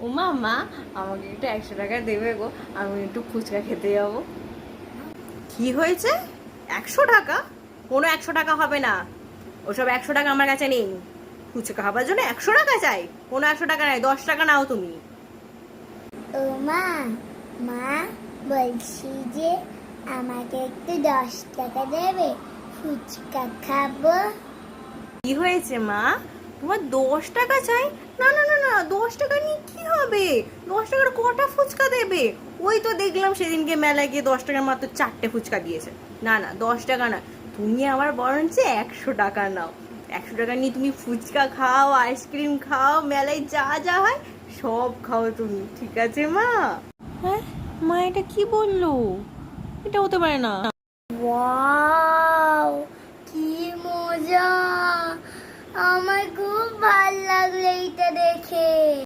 উমা মা, আমাকে একটু 100 টাকা দেবে গো, আমি একটু ফুচকা খেতে যাবো। কি হয়েছে? 100 টাকা? কোনো 100 টাকা হবে না। ওসব 100 টাকা আমার কাছে নেই। ফুচকা খাবার জন্য 100 টাকা চাই? কোনো 100 টাকা নাই, 10 টাকা নাও তুমি। ও মা, মা বলছি যে আমাকে একটু 10 টাকা দেবে, ফুচকা খাবো। কি হয়েছে মা? তোমার 10 টাকা চাই? না না না না, 10 টাকা নিয়ে কি হবে? 10 টাকার কটা ফুচকা দেবে? ওই তো দেখলাম সেদিনকে মেলায় গিয়ে 10 টাকার মাত্র 4টে ফুচকা দিয়েছে। না না, 10 টাকা না, তুমি আমার বরঞ্চ 100 টাকা নাও। 100 টাকা নিয়ে তুমি ফুচকা খাও, আইসক্রিম খাও, মেলায় যা যা হয় সব খাও তুমি, ঠিক আছে মা? হ্যাঁ, মা এটা কি বললো? এটা হতে পারে না।